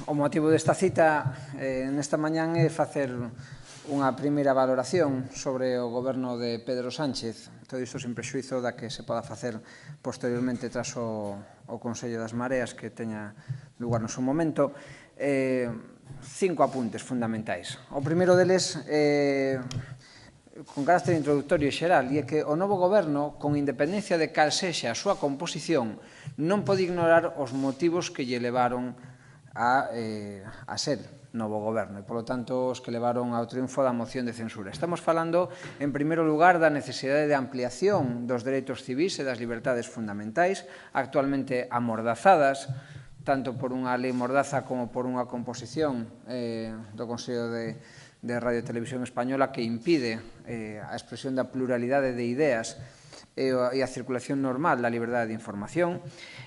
O motivo desta cita nesta mañán é facer unha primeira valoración sobre o goberno de Pedro Sánchez, todo isto sin prexuízo da que se poda facer posteriormente tras o Consello das Mareas que teña lugar no seu momento. 5 apuntes fundamentais. O primeiro deles con carácter introductorio e xeral, e é que o novo goberno, con independencia de cal sexa a súa composición, non pode ignorar os motivos que lle levaron a ser novo goberno e, polo tanto, os que levaron ao triunfo da moción de censura. Estamos falando, en primeiro lugar, da necesidade de ampliación dos dereitos civís e das libertades fundamentais, actualmente amordazadas, tanto por unha lei mordaza como por unha composición do Consello de Radio e Televisión Española que impide a expresión da pluralidade de ideas e a circulación normal da liberdade de información.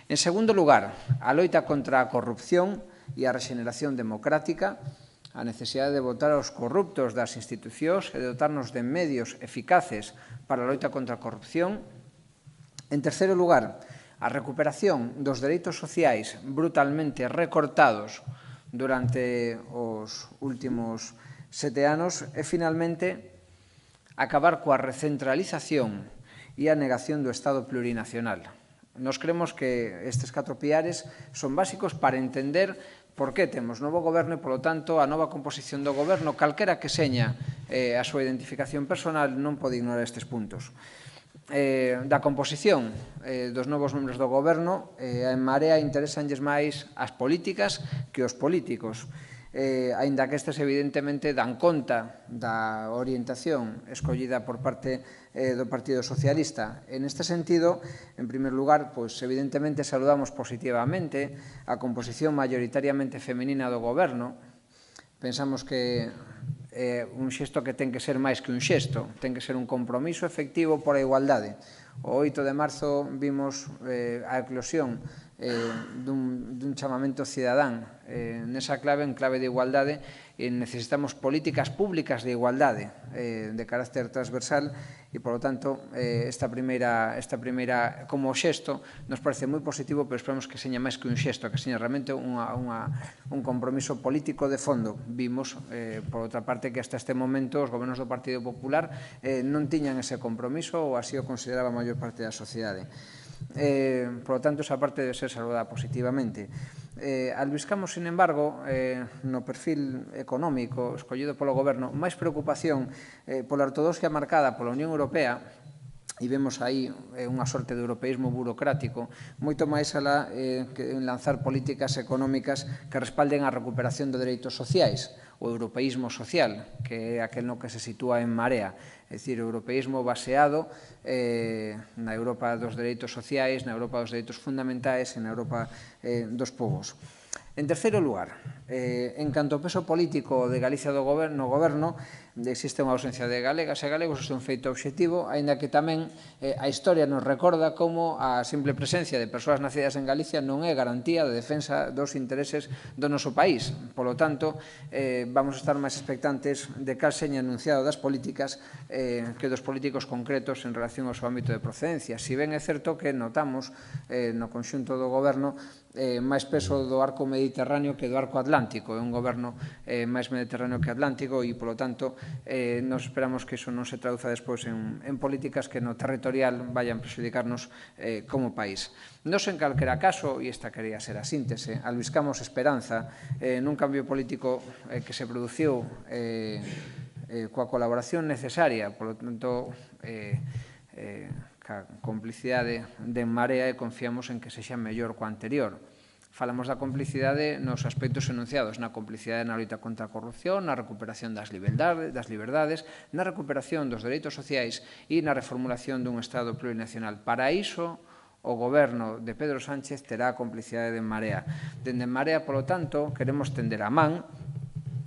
En segundo lugar, a loita contra a corrupción e a rexeneración democrática, a necesidade de votar aos corruptos das institucións e de dotarnos de medios eficaces para a loita contra a corrupción. En terceiro lugar, a recuperación dos dereitos sociais brutalmente recortados durante os últimos 7 anos e, finalmente, acabar coa recentralización e a negación do Estado plurinacional. Nos creemos que estes 4 piares son básicos para entender por que temos novo goberno e, polo tanto, a nova composición do goberno, calquera que seña a súa identificación personal, non pode ignorar estes puntos. Da composición dos novos membros do goberno, a En Marea interesanlles máis as políticas que os políticos, aínda que estes evidentemente dan conta da orientación escollida por parte do Partido Socialista. En este sentido, en primer lugar, evidentemente saludamos positivamente a composición maioritariamente femenina do goberno. Pensamos que é un xesto que ten que ser máis que un xesto, ten que ser un compromiso efectivo por a igualdade. O 8 de marzo vimos a eclosión dun chamamento cidadán nesa clave, en clave de igualdade, e necesitamos políticas públicas de igualdade de carácter transversal e, polo tanto, esta primeira como xesto nos parece moi positivo, pero esperamos que seña máis que un xesto, que seña realmente un compromiso político de fondo. Vimos, por outra parte, que hasta este momento os gobernos do Partido Popular non tiñan ese compromiso ou así o consideraba a maior parte da sociedade. Por lo tanto, esa parte debe ser saludada positivamente. Albiscamos, sin embargo, no perfil económico escollido polo goberno, máis preocupación pola ortodoxia marcada pola Unión Europea, e vemos aí unha sorte de europeísmo burocrático, moito máis alá que en lanzar políticas económicas que respalden a recuperación de dereitos sociais, o europeísmo social, que é aquel no que se sitúa En Marea, é dicir, o europeísmo baseado na Europa dos dereitos sociais, na Europa dos dereitos fundamentais e na Europa dos povos. En terceiro lugar, en canto ao peso político de Galicia no goberno, existe unha ausencia de galegas e galegos, isto é un feito obxectivo, aínda que tamén a historia nos recorda como a simple presencia de persoas nacidas en Galicia non é garantía de defensa dos intereses do noso país. Polo tanto, vamos a estar máis expectantes de cal seña enunciado das políticas que dos políticos concretos en relación ao seu ámbito de procedencia. Si ben é certo que notamos no conxunto do goberno máis peso do arco mediterráneo que do arco atlántico. É un goberno máis mediterráneo que atlántico e, polo tanto, nos esperamos que iso non se traduza despois en políticas que no territorial vayan a prexudicarnos como país. Nos, en calquera caso, e esta quería ser a síntese, albiscamos esperanza nun cambio político que se produciu coa colaboración necesaria, polo tanto, ca complicidade de En Marea, e confiamos en que sexa mellor coa anterior. Falamos da complicidade nos aspectos enunciados, na complicidade na loita contra a corrupción, na recuperación das liberdades, na recuperación dos dereitos sociais e na reformulación dun Estado plurinacional. Para iso, o goberno de Pedro Sánchez terá a complicidade de En Marea. Dende En Marea, polo tanto, queremos tender a man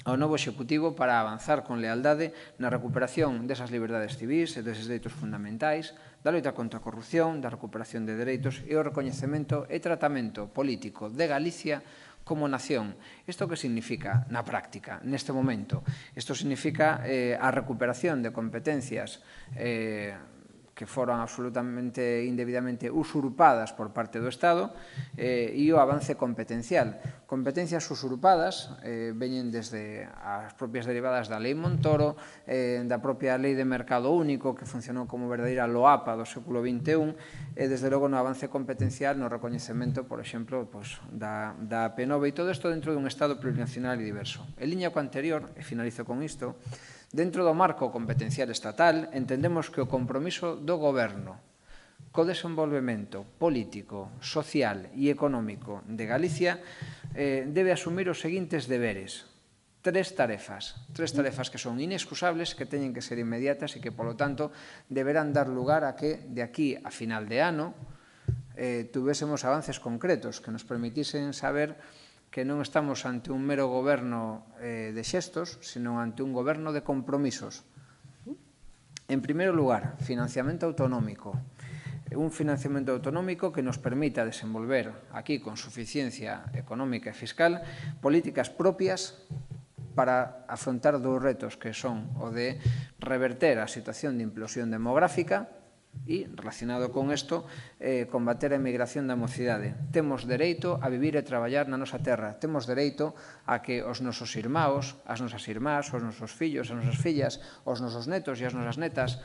ao novo Executivo para avanzar con lealdade na recuperación desas liberdades civís e deses dereitos fundamentais, da loita contra a corrupción, da recuperación de dereitos e o recoñecemento e tratamento político de Galicia como nación. Isto que significa na práctica, neste momento? Isto significa a recuperación de competencias que foron absolutamente indebidamente usurpadas por parte do Estado, e o avance competencial. Competencias usurpadas veñen desde as propias derivadas da Lei Montoro, da propia Lei de Mercado Único, que funcionou como verdadeira loapa do século XXI, e desde logo no avance competencial, no recoñecemento, por exemplo, da AP9, e todo isto dentro dun Estado plurinacional e diverso. En liña co anterior, e finalizo con isto, dentro do marco competencial estatal, entendemos que o compromiso do Goberno co desenvolvemento político, social e económico de Galicia debe asumir os seguintes deberes. Tres tarefas que son inexcusables, que teñen que ser inmediatas e que, polo tanto, deberán dar lugar a que, de aquí a final de ano, tuvésemos avances concretos que nos permitisen saber que non estamos ante un mero goberno de xestos, sino ante un goberno de compromisos. En primeiro lugar, financiamento autonómico. Un financiamento autonómico que nos permita desenvolver aquí, con suficiencia económica e fiscal, políticas propias para afrontar dous retos que son o de reverter a situación de implosión demográfica e, relacionado con isto, combater a emigración da mocidade. Temos dereito a vivir e traballar na nosa terra. Temos dereito a que os nosos irmãos, as nosas irmás, os nosos fillos, as nosas fillas, os nosos netos e as nosas netas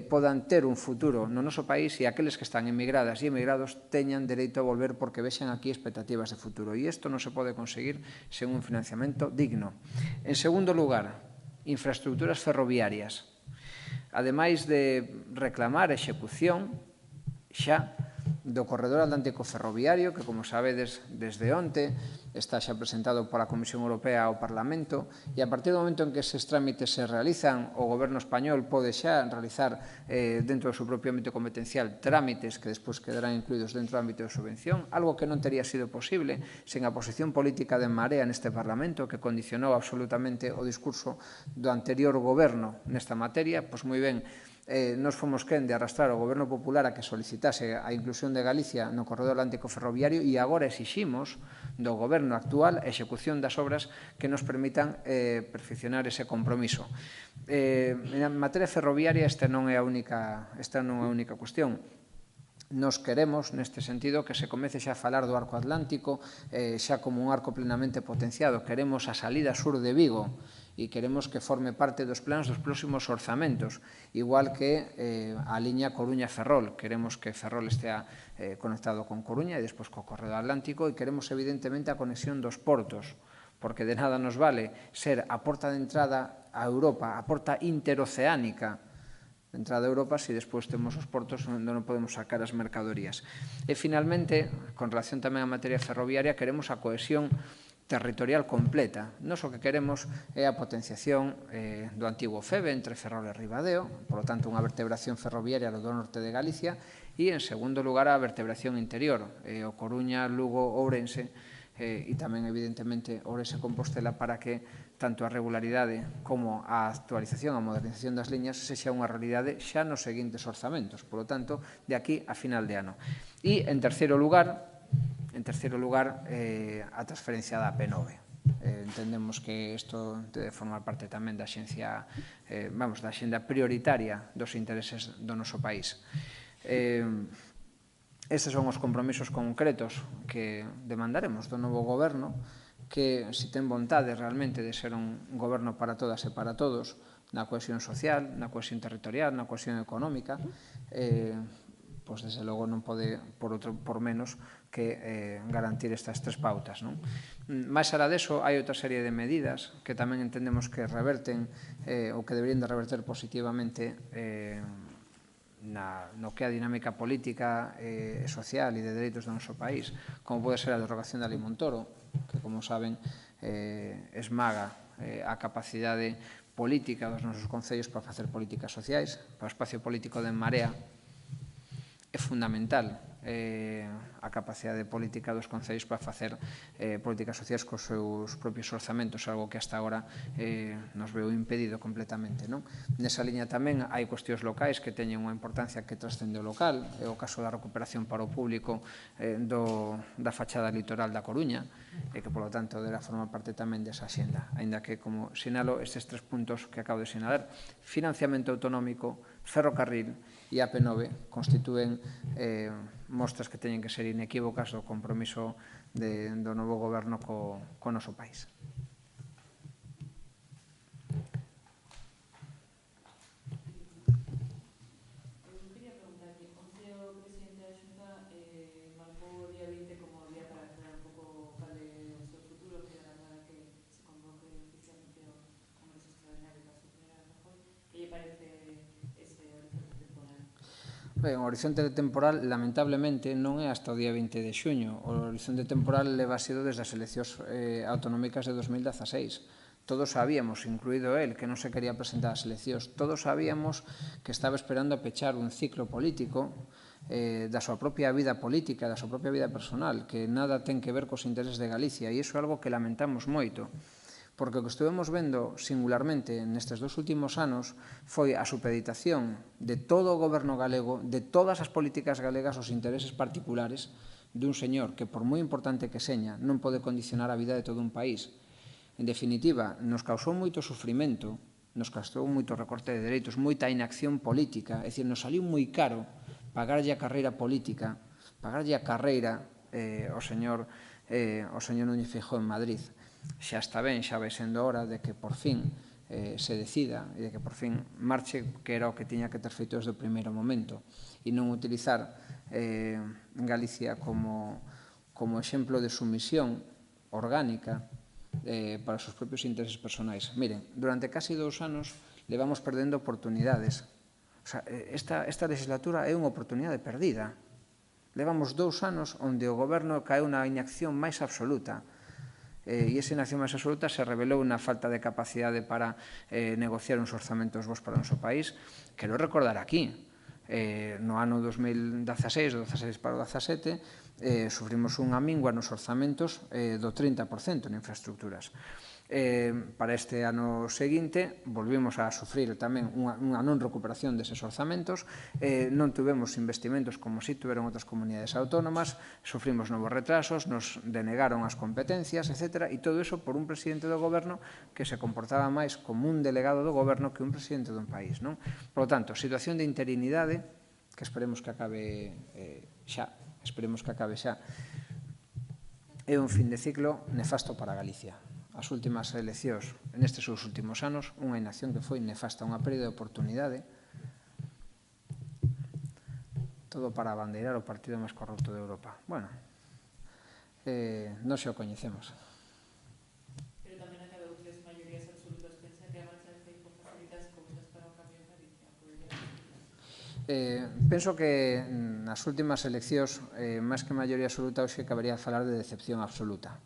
podan ter un futuro no noso país e aqueles que están emigradas e emigrados teñan dereito a volver porque vexan aquí expectativas de futuro. E isto non se pode conseguir sen un financiamento digno. En segundo lugar, infraestructuras ferroviarias. Ademais de reclamar a execución xa do corredor atlántico ferroviario, que, como sabedes, desde onte está xa presentado pola Comisión Europea ao Parlamento, e a partir do momento en que eses trámites se realizan, o Goberno español pode xa realizar dentro do seu propio ámbito competencial trámites que despois quedarán incluídos dentro do ámbito de subvención, algo que non tería sido posible sen a posición política de En Marea neste Parlamento, que condicionou absolutamente o discurso do anterior Goberno nesta materia. Pois moi ben, nos fomos quen de arrastrar o Goberno Popular a que solicitase a inclusión de Galicia no corredor atlántico ferroviario e agora exiximos do Goberno actual a execución das obras que nos permitan perfeccionar ese compromiso. En materia ferroviaria esta non é a única cuestión. Nos queremos, neste sentido, que se comece xa a falar do arco atlántico xa como un arco plenamente potenciado. Queremos a salida sur de Vigo e queremos que forme parte dos plans dos próximos orzamentos, igual que a liña Coruña-Ferrol. Queremos que Ferrol estea conectado con Coruña e despois co corredor atlántico, e queremos, evidentemente, a conexión dos portos, porque de nada nos vale ser a porta de entrada a Europa, a porta interoceánica de entrada a Europa, se despois temos os portos onde non podemos sacar as mercadorías. E, finalmente, con relación tamén á materia ferroviaria, queremos a cohesión territorial completa. Nos o que queremos é a potenciación do antigo FEBE entre Ferrol e Ribadeo, por lo tanto, unha vertebración ferroviaria do norte de Galicia, e, en segundo lugar, a vertebración interior, o Coruña, Lugo, Ourense, e tamén, evidentemente, Ourense-Compostela, para que tanto a regularidade como a actualización, a modernización das liñas sexa unha realidade xa nos seguintes orzamentos, por lo tanto, de aquí a final de ano. E, en terceiro lugar, a transferencia da AP9. Entendemos que isto debe formar parte tamén da axenda prioritaria dos intereses do noso país. Estes son os compromisos concretos que demandaremos do novo goberno, que, se ten vontade realmente de ser un goberno para todas e para todos, na cohesión social, na cohesión territorial, na cohesión económica, pois, desde logo, non pode, por menos, que garantir estas tres pautas. Mais alá deso, hai outra serie de medidas que tamén entendemos que reverten ou que deberían de reverter positivamente no que é a dinámica política e social e de dereitos do noso país, como pode ser a derrogación da Lei Montoro, que, como saben, esmaga a capacidade política dos nosos concellos para facer políticas sociais. Para o espacio político de En Marea é fundamental a capacidade política dos concellos para facer políticas sociais cos seus propios orzamentos, algo que hasta agora nos veu impedido completamente. Nesa liña tamén hai cuestións locais que teñen unha importancia que trascende o local, é o caso da recuperación para o público da fachada litoral da Coruña, e que, polo tanto, debe formar parte tamén desa axenda, aínda que, como sinalo, estes 3 puntos que acabo de sinalar, financiamento autonómico, ferrocarril e AP9 constitúen mostras que teñen que ser inequívocas do compromiso do novo goberno co noso país. Ben, o horizonte temporal, lamentablemente, non é hasta o día 20 de xuño. O horizonte temporal leva sido desde as eleccións autonómicas de 2016. Todos sabíamos, incluído el, que non se quería presentar as eleccións. Todos sabíamos que estaba esperando a pechar un ciclo político da súa propia vida política, da súa propia vida personal, que nada ten que ver cos intereses de Galicia, e iso é algo que lamentamos moito. Porque o que estuvemos vendo singularmente nestes 2 últimos anos foi a supeditación de todo o goberno galego, de todas as políticas galegas aos intereses particulares dun señor que, por moi importante que seña, non pode condicionar a vida de todo un país. En definitiva, nos causou moito sufrimento, nos causou moito recorte de dereitos, moita inacción política, é dicir, nos saliu moi caro pagarlle a carreira política, pagarlle a carreira ao señor Núñez Feijóo en Madrid. Xa está ben, xa vai sendo hora de que por fin se decida e de que por fin marche, que era o que tiña que ter feito desde o primeiro momento, e non utilizar Galicia como exemplo de sumisión orgánica para os seus propios intereses personais. Miren, durante casi 2 anos levamos perdendo oportunidades. Esta legislatura é unha oportunidade perdida. Levamos 2 anos onde o goberno caeu na inacción máis absoluta, e esa inacción máis absoluta se revelou na falta de capacidade para negociar uns orzamentos bons para o noso país. Quero recordar aquí, no ano 2016, do 16 para o 17, sufrimos unha mingua nos orzamentos do 30% en infraestructuras. Para este ano seguinte volvimos a sufrir tamén unha non recuperación deses orzamentos, non tuvemos investimentos como si tuveron outras comunidades autónomas, sufrimos novos retrasos, nos denegaron as competencias, etc. E todo iso por un presidente do goberno que se comportaba máis como un delegado do goberno que un presidente dun país. Por lo tanto, situación de interinidade que esperemos que acabe xa, é un fin de ciclo nefasto para Galicia. As últimas eleccións, nestes seus últimos anos, unha inacción que foi nefasta, unha pérdida de oportunidade, todo para abandeirar o partido máis corrupto de Europa. Bueno, non se o coñecemos. Pero tamén acabou que as maiorías absolutas pensan que a marcha de Feijóo facilita as cousas para o cambio en Galicia. Penso que nas últimas eleccións, máis que maioría absoluta, hoxe cabería falar de decepción absoluta.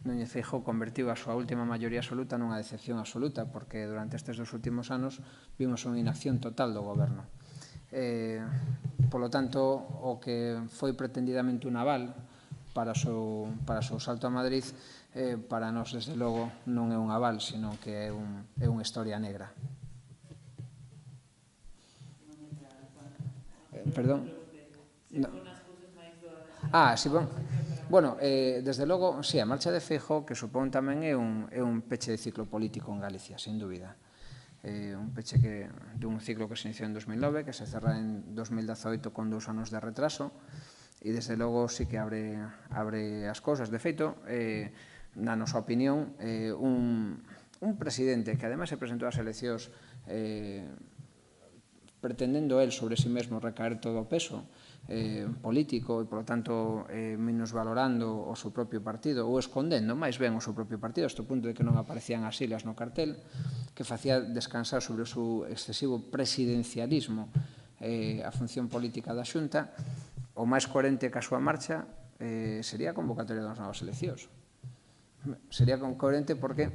Núñez Feijóo convertiu a súa última maioría absoluta nunha decepción absoluta, porque durante estes 2 últimos anos vimos unha inacción total do goberno. Polo tanto, o que foi pretendidamente un aval para o seu salto a Madrid, para nós, desde logo, non é un aval, sino que é unha historia negra. Perdón? Si, bueno, desde logo, si, a marcha de Feijóo, que supón tamén é un peche de ciclo político en Galicia, sin dúbida. Un peche dun ciclo que se inició en 2009, que se cerra en 2018 con 2 anos de retraso, e desde logo sí que abre as cousas. De feito, na nosa opinión, un presidente que ademais se presentou ás eleccións pretendendo el sobre si mesmo recaer todo o peso político e, polo tanto, minusvalorando o seu propio partido ou escondendo máis ben o seu propio partido, hasta o punto de que non aparecían as siglas no cartel, que facía descansar sobre o seu excesivo presidencialismo a función política da Xunta, o máis coherente que a súa marcha sería a convocatoria das novas eleccións. Sería coherente porque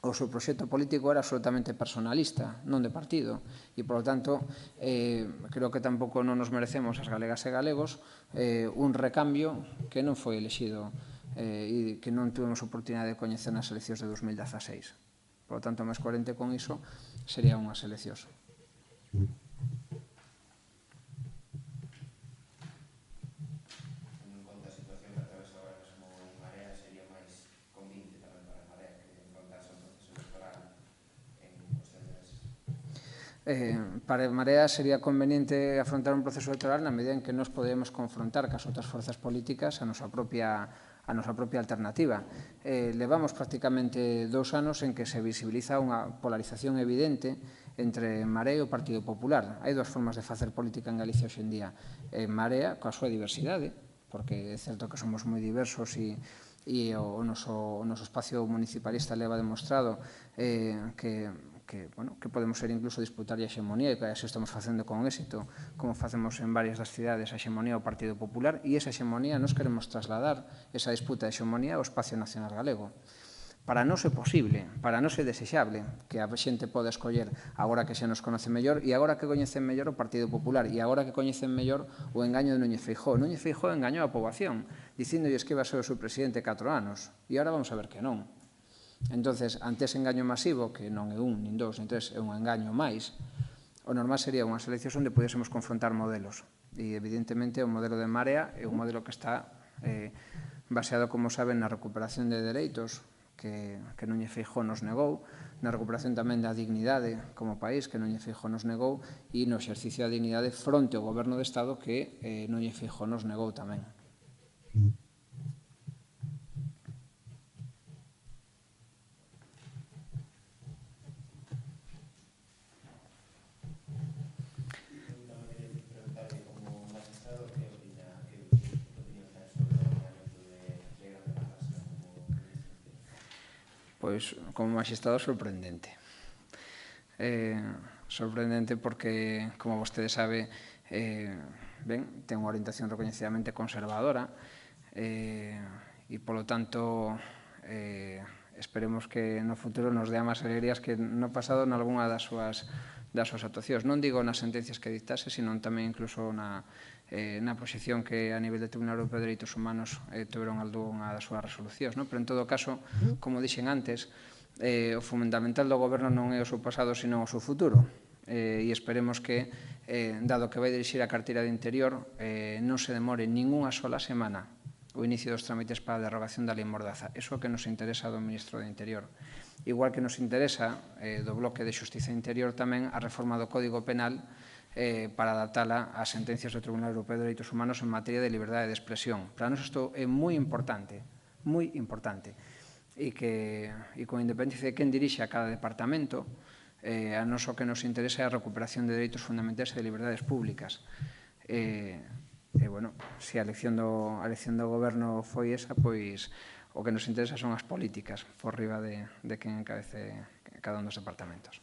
o o seu proxecto político era absolutamente personalista, non de partido, e, polo tanto, creo que tampouco non nos merecemos as galegas e galegos un recambio que non foi elexido e que non tuvemos oportunidade de coñecer nas eleccións de 2016. Por lo tanto, máis coherente con iso sería unhas eleccións. Para Marea sería conveniente afrontar un proceso electoral na medida en que nos podemos confrontar cas outras forzas políticas a nosa propia alternativa. Levamos prácticamente 2 anos en que se visibiliza unha polarización evidente entre Marea e o Partido Popular. Hai 2 formas de facer política en Galicia hoxe en día. Marea, coa súa diversidade, porque é certo que somos moi diversos e o noso espacio municipalista leva demostrado que podemos ser incluso disputar a hexemonía, e que así estamos facendo con éxito, como facemos en varias das cidades a hexemonía ao Partido Popular, e esa hexemonía nos queremos trasladar, esa disputa de hexemonía ao espacio nacional galego. Para non ser posible, para non ser desexable, que a xente poda escoller agora que xa nos conoce mellor e agora que coñecen mellor o Partido Popular e agora que coñecen mellor o engaño de Núñez Feijóo. Núñez Feijóo engañou a poboación, dicíndolles que iba a ser o seu presidente 4 anos, e agora vamos a ver que non. Entonces, ante ese engaño masivo, que non é un, nin dous, nin tres, é un engaño máis, o normal sería unhas eleccións onde pudésemos confrontar modelos. E, evidentemente, o modelo de Marea é un modelo que está baseado, como saben, na recuperación de dereitos que Núñez Feijóo nos negou, na recuperación tamén da dignidade como país que Núñez Feijóo nos negou e no exercicio da dignidade fronte ao goberno de Estado que Núñez Feijóo nos negou tamén. Pois, como magistrado, sorprendente. Sorprendente porque, como vostede sabe, ten unha orientación recoñecidamente conservadora e, polo tanto, esperemos que no futuro nos dea máis alegrías que no pasado nalgúna das súas actuacións. Non digo nas sentencias que dictase, sino tamén incluso na proxección que a nivel do Tribunal Europeo de Dereitos Humanos tiveron algunha das súas resolucións. Pero, en todo caso, como dixen antes, o fundamental do goberno non é o seu pasado, sino o seu futuro. E esperemos que, dado que vai dirixir a carteira de Interior, non se demore ninguna sola semana o inicio dos trámites para a derogación da Lei Mordaza. Iso é o que nos interesa do Ministro do Interior. Igual que nos interesa do Bloque de Xustiza Interior tamén a reforma do Código Penal para adaptala ás sentencias do Tribunal Europeo de Dereitos Humanos en materia de liberdade de expresión. Para nós isto é moi importante, e con independencia de quen dirixe a cada departamento, a nós o que nos interesa é a recuperación de dereitos fundamentais e de liberdades públicas. Se a elección do goberno foi esa, pois o que nos interesa son as políticas por riba de quen encabece cada un dos departamentos.